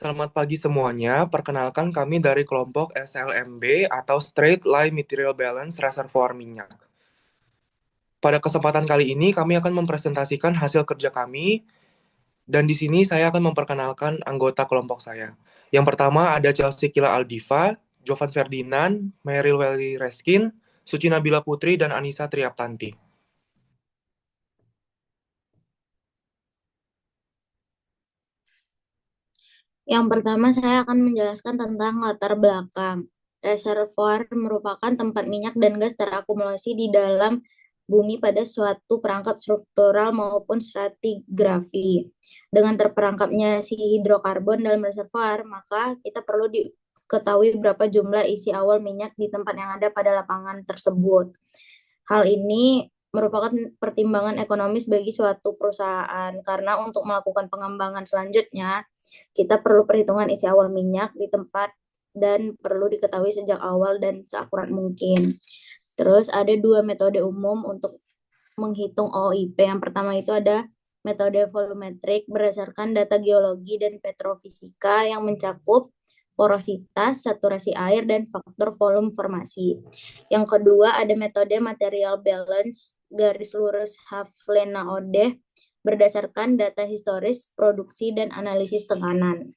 Selamat pagi semuanya, perkenalkan kami dari kelompok SLMB atau Straight Line Material Balance Reservoir Minyak. Pada kesempatan kali ini kami akan mempresentasikan hasil kerja kami dan di sini saya akan memperkenalkan anggota kelompok saya. Yang pertama ada Chelsea Kila Aldiva, Jovan Ferdinand, Meryl Welly Reskin, Suci Nabila Putri, dan Anissa Triaptanti. Yang pertama, saya akan menjelaskan tentang latar belakang. Reservoir merupakan tempat minyak dan gas terakumulasi di dalam bumi pada suatu perangkap struktural maupun stratigrafi. Dengan terperangkapnya si hidrokarbon dalam reservoir, maka kita perlu diketahui berapa jumlah isi awal minyak di tempat yang ada pada lapangan tersebut. Hal ini merupakan pertimbangan ekonomis bagi suatu perusahaan karena untuk melakukan pengembangan selanjutnya kita perlu perhitungan isi awal minyak di tempat dan perlu diketahui sejak awal dan seakurat mungkin. Terus ada dua metode umum untuk menghitung OIP. Yang pertama itu ada metode volumetrik berdasarkan data geologi dan petrofisika yang mencakup porositas, saturasi air, dan faktor volume formasi. Yang kedua ada metode material balance garis lurus Havlena-Odeh berdasarkan data historis, produksi, dan analisis tekanan.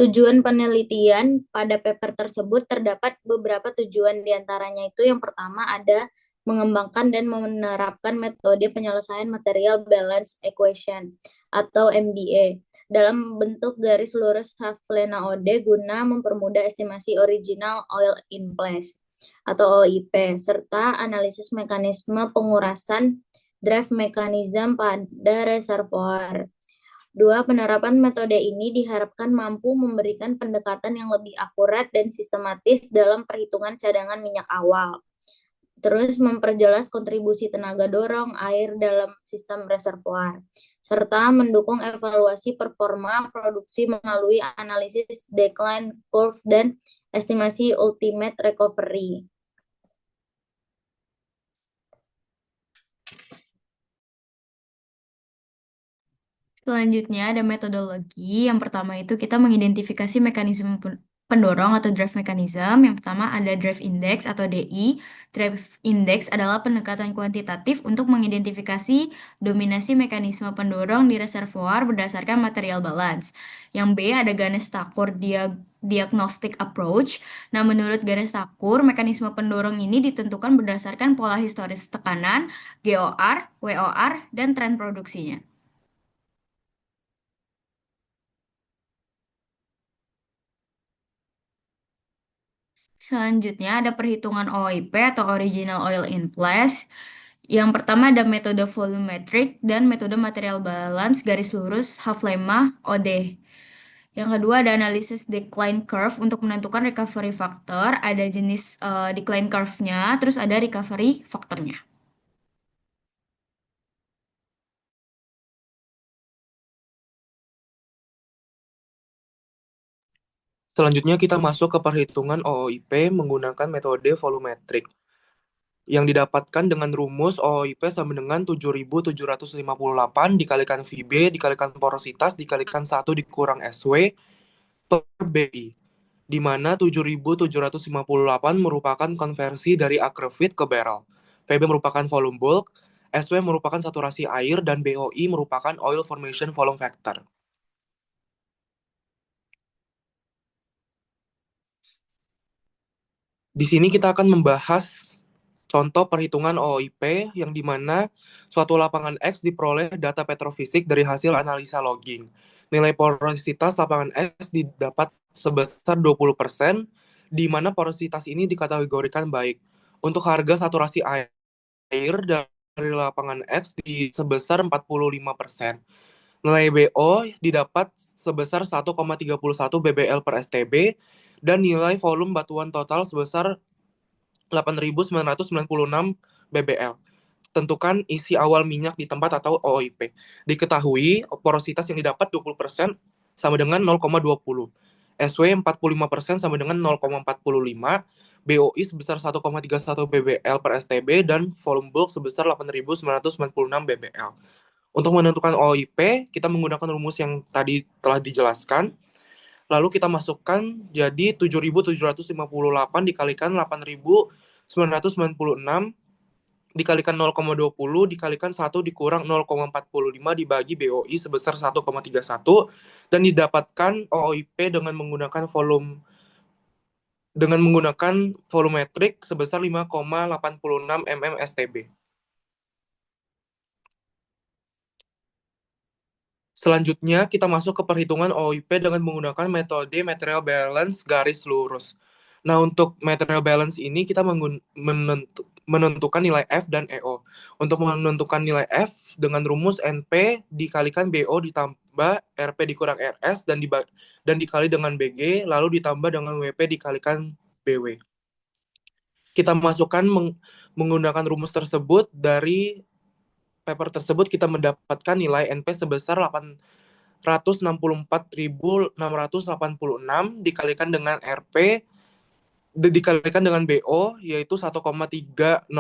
Tujuan penelitian pada paper tersebut terdapat beberapa tujuan diantaranya itu yang pertama ada mengembangkan dan menerapkan metode penyelesaian material balance equation atau MBA dalam bentuk garis lurus Havlena-Odeh guna mempermudah estimasi original oil in place atau OIP serta analisis mekanisme pengurasan drive mechanism pada reservoir. Dua, penerapan metode ini diharapkan mampu memberikan pendekatan yang lebih akurat dan sistematis dalam perhitungan cadangan minyak awal. Terus memperjelas kontribusi tenaga dorong air dalam sistem reservoir, serta mendukung evaluasi performa produksi melalui analisis decline curve dan estimasi ultimate recovery. Selanjutnya ada metodologi. Yang pertama itu kita mengidentifikasi mekanisme pendorong atau drive mechanism. Yang pertama ada drive index atau DI. Drive index adalah pendekatan kuantitatif untuk mengidentifikasi dominasi mekanisme pendorong di reservoir berdasarkan material balance. Yang B ada Ganes-Thakur diagnostic approach. Nah, menurut Ganes-Thakur, mekanisme pendorong ini ditentukan berdasarkan pola historis tekanan, GOR, WOR, dan tren produksinya. Selanjutnya ada perhitungan OIP atau Original Oil in Place. Yang pertama ada metode volumetric dan metode material balance garis lurus Havlema OD. Yang kedua ada analisis decline curve untuk menentukan recovery factor. Ada jenis decline curve-nya, terus ada recovery factor-nya. Selanjutnya kita masuk ke perhitungan OOIP menggunakan metode volumetrik yang didapatkan dengan rumus OOIP sama dengan 7.758 dikalikan VB dikalikan porositas dikalikan 1 dikurang SW per BI, di mana 7.758 merupakan konversi dari acre feet ke barrel, VB merupakan volume bulk, SW merupakan saturasi air, dan BOI merupakan oil formation volume factor. Di sini kita akan membahas contoh perhitungan OOIP yang dimana suatu lapangan X diperoleh data petrofisik dari hasil analisa logging. Nilai porositas lapangan X didapat sebesar 20%, di mana porositas ini dikategorikan baik. Untuk harga saturasi air dari lapangan X di sebesar 45%. Nilai BO didapat sebesar 1,31 bbl per STB, dan nilai volume batuan total sebesar 8.996 bbl. Tentukan isi awal minyak di tempat atau OIP. Diketahui porositas yang didapat 20% sama dengan 0,20. SW 45% sama dengan 0,45. BOI sebesar 1,31 BBL per STB, dan volume bulk sebesar 8.996 BBL. Untuk menentukan OIP, kita menggunakan rumus yang tadi telah dijelaskan. Lalu kita masukkan jadi 7.758 dikalikan 8.996 dikalikan 0,20 dikalikan 1 dikurang 0,45 dibagi BOI sebesar 1,31 dan didapatkan OIP dengan menggunakan volumetrik sebesar 5,86 mm STB. Selanjutnya, kita masuk ke perhitungan OIP dengan menggunakan metode material balance garis lurus. Nah, untuk material balance ini kita menentukan nilai F dan EO. Untuk menentukan nilai F dengan rumus NP dikalikan BO ditambah RP dikurang RS dan dikali dengan BG, lalu ditambah dengan WP dikalikan BW. Kita masukkan menggunakan rumus tersebut. Dari paper tersebut kita mendapatkan nilai NP sebesar 864.686 dikalikan dengan RP dikalikan dengan BO yaitu 1,306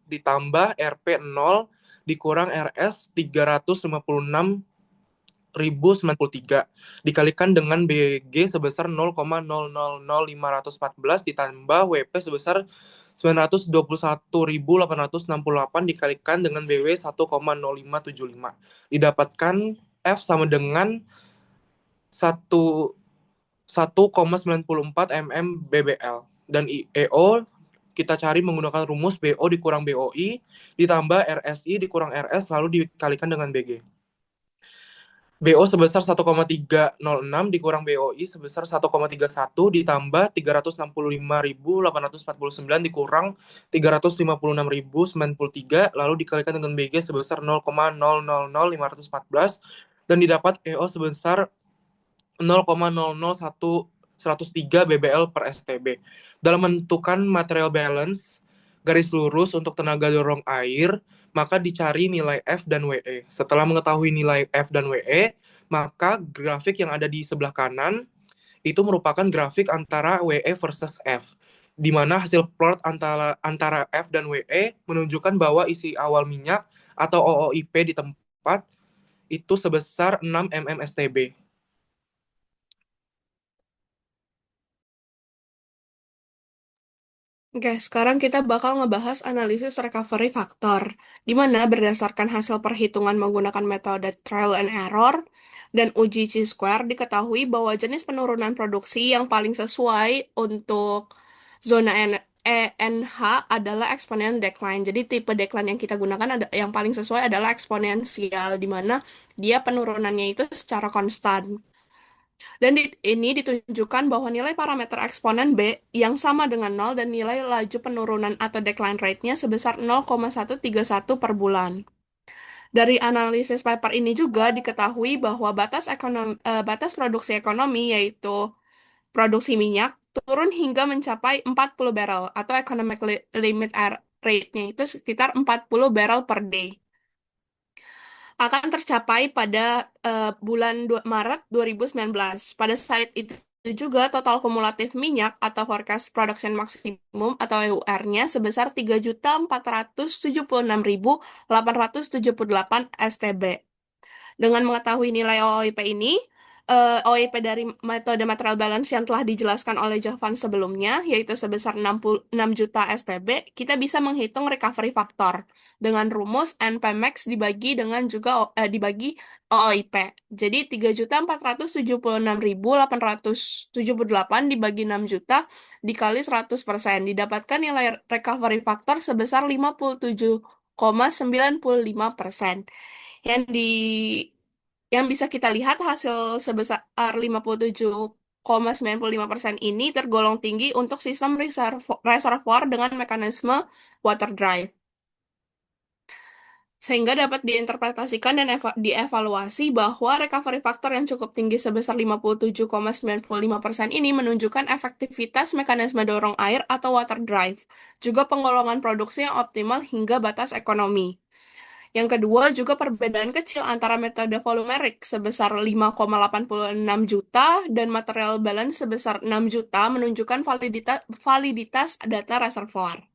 ditambah RP 0 dikurang RS 356.093 dikalikan dengan BG sebesar 0,000514 ditambah WP sebesar 921.868 dikalikan dengan BW 1,0575. Didapatkan F sama dengan 1,94 mm BBL. Dan EO kita cari menggunakan rumus BO dikurang BOI ditambah RSI dikurang RS lalu dikalikan dengan BG. BO sebesar 1,306 dikurang BOI sebesar 1,31 ditambah 365.849 dikurang 356.093 lalu dikalikan dengan BG sebesar 0,000514 dan didapat EO sebesar 0,00103 BBL per STB. Dalam menentukan material balance garis lurus untuk tenaga dorong air, maka dicari nilai F dan WE. Setelah mengetahui nilai F dan WE, maka grafik yang ada di sebelah kanan itu merupakan grafik antara WE versus F, di mana hasil plot antara F dan WE menunjukkan bahwa isi awal minyak atau OOIP di tempat itu sebesar 6 mm STB. Oke, sekarang kita bakal ngebahas analisis recovery factor, di mana berdasarkan hasil perhitungan menggunakan metode trial and error dan uji chi-square diketahui bahwa jenis penurunan produksi yang paling sesuai untuk zona ENH adalah exponential decline. Jadi tipe decline yang kita gunakan yang paling sesuai adalah eksponensial, di mana dia penurunannya itu secara konstan. Dan ini ditunjukkan bahwa nilai parameter eksponen B yang sama dengan 0 dan nilai laju penurunan atau decline rate-nya sebesar 0,131 per bulan. Dari analisis paper ini juga diketahui bahwa batas produksi ekonomi yaitu produksi minyak turun hingga mencapai 40 barrel atau economic limit rate-nya itu sekitar 40 barrel per day akan tercapai pada bulan Maret 2019. Pada saat itu juga total kumulatif minyak atau forecast production maximum atau EUR-nya sebesar 3.476.878 STB. Dengan mengetahui nilai OIP ini, OIP dari metode material balance yang telah dijelaskan oleh Jovan sebelumnya, yaitu sebesar 66 juta STB, kita bisa menghitung recovery factor dengan rumus NPmax dibagi OIP. Jadi 3.476.878 dibagi 6 juta dikali 100%. Didapatkan nilai recovery factor sebesar 57,95%. Yang bisa kita lihat hasil sebesar 57,95% ini tergolong tinggi untuk sistem reservoir dengan mekanisme water drive. Sehingga dapat diinterpretasikan dan dievaluasi bahwa recovery factor yang cukup tinggi sebesar 57,95% ini menunjukkan efektivitas mekanisme dorong air atau water drive, juga penggolongan produksi yang optimal hingga batas ekonomi. Yang kedua juga perbedaan kecil antara metode volumerik sebesar 5,86 juta dan material balance sebesar 6 juta menunjukkan validitas data reservoir.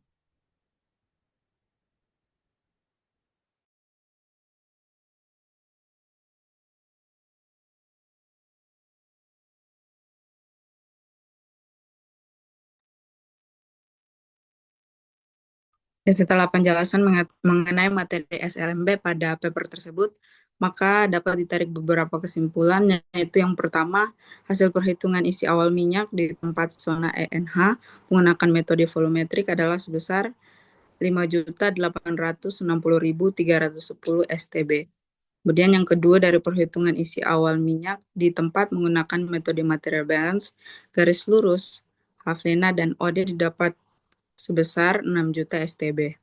Setelah penjelasan mengenai materi SLMB pada paper tersebut, maka dapat ditarik beberapa kesimpulan, yaitu yang pertama, hasil perhitungan isi awal minyak di tempat zona ENH menggunakan metode volumetrik adalah sebesar 5.860.310 STB. Kemudian yang kedua, dari perhitungan isi awal minyak di tempat menggunakan metode material balance, garis lurus, Havlena dan Ode didapat sebesar 6 juta STB.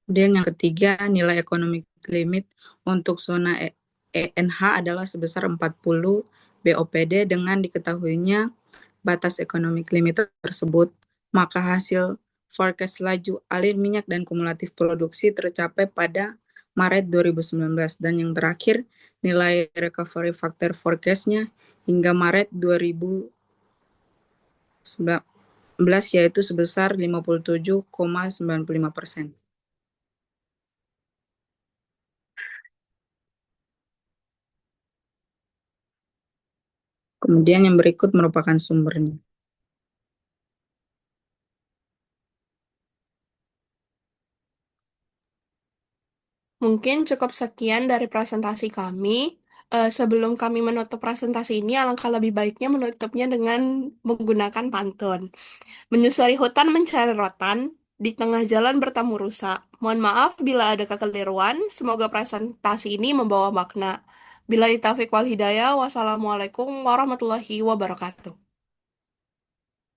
Kemudian yang ketiga, nilai economic limit untuk zona ENH adalah sebesar 40 BOPD dengan diketahuinya batas economic limit tersebut, maka hasil forecast laju alir minyak dan kumulatif produksi tercapai pada Maret 2019. Dan yang terakhir, nilai recovery factor forecast-nya hingga Maret 2019 yaitu sebesar 57,95%. Kemudian yang berikut merupakan sumbernya. Mungkin cukup sekian dari presentasi kami. Sebelum kami menutup presentasi ini, alangkah lebih baiknya menutupnya dengan menggunakan pantun. Menyusuri hutan mencari rotan, di tengah jalan bertemu rusa. Mohon maaf bila ada kekeliruan, semoga presentasi ini membawa makna. Bila taufiq wal hidayah, wassalamualaikum warahmatullahi wabarakatuh.